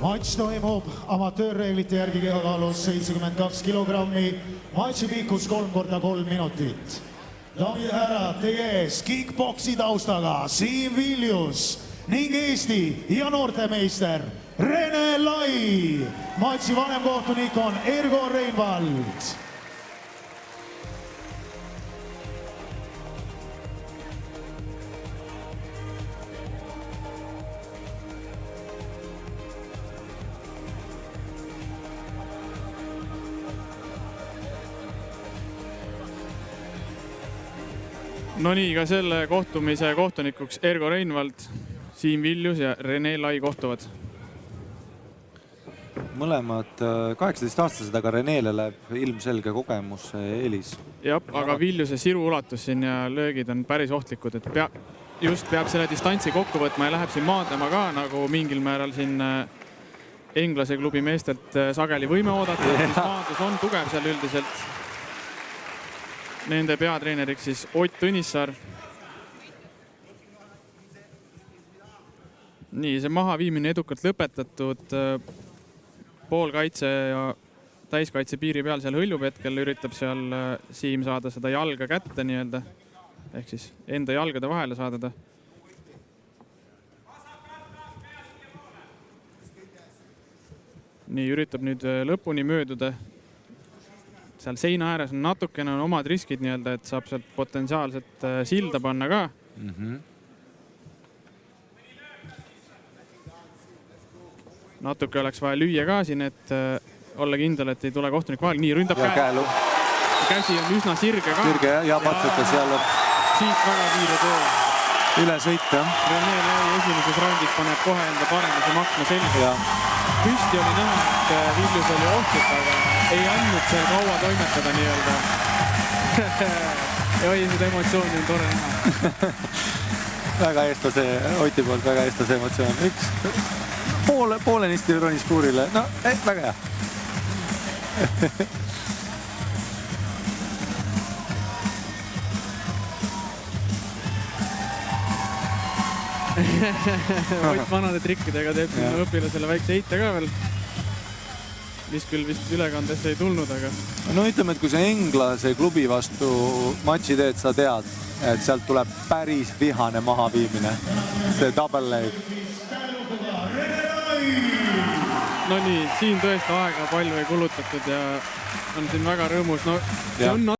Matš toimub amatöörreeglite järgi kehakaalus 72 kilogrammi, matši pikkus 3x3 minutit. Daamid ja härrad, teie ees kickboksi taustaga Siim Viljus ning Eesti ja noortemeister Rene Lai. Matši vanemkohtunik on Ergo Reinvald. No nii, ka selle kohtumise kohtunikuks Ergo Reinvald, Siim Viljus ja Rene Lai kohtuvad. Mõlemad 18-aastased, aga Renele läheb ilmselge kogemus eelis. Jah, aga Viljuse siru ulatus siin ja löögid on päris ohtlikud, et peab selle distantsi kokku võtma ja läheb siin maadlema ka, nagu mingil määral siin Englase klubi meestelt sageli võime oodata, et maadlus on tugev seal üldiselt. Nende peatreeneriks siis Ott Tõnissaar. Nii, see mahaviimine edukalt lõpetatud. Poolkaitse ja täiskaitse piiri peal seal hõljub hetkel, üritab seal Siim saada seda jalga kätte nii-öelda. Ehk siis enda jalgade vahele saada. Nii, üritab nüüd lõpuni mööduda. Seal seina ääres on natukene omad riskid nii-öelda, et saab sealt potentsiaalselt silda panna ka. Natuke oleks vaja lüüa ka siin, et olla kindel, et ei tule kohtunik vahel. Nii, ründab käelu. Käsi on üsna sirge ka. Sirge ja patsutas jälle. Siit väga kiire töö. Üle sõit, jah. Rene Lai esimeses raundis paneb kohe enda paremuse maksma selgelt. Püsti oli näha, et Viljus oli ohtlik, aga ei andnud seal kaua toimetada nii-öelda. Ja oi, seda emotsiooni on tore näha. Väga eestlase, Oti poolt väga eestlase emotsioon. Üks poolenisti ronis puurile. No, väga hea. Ott vanade trikkidega teeb õpilasele väikse heite ka veel. Mis küll vist ülekandesse ei tulnud, aga... No ütleme, et kui sa Englase klubi vastu matši teed, sa tead, et sealt tuleb päris vihane mahaviimine. See double leg. No nii, siin tõesti aega palju ei kulutatud ja on siin väga rõõmus. No, see on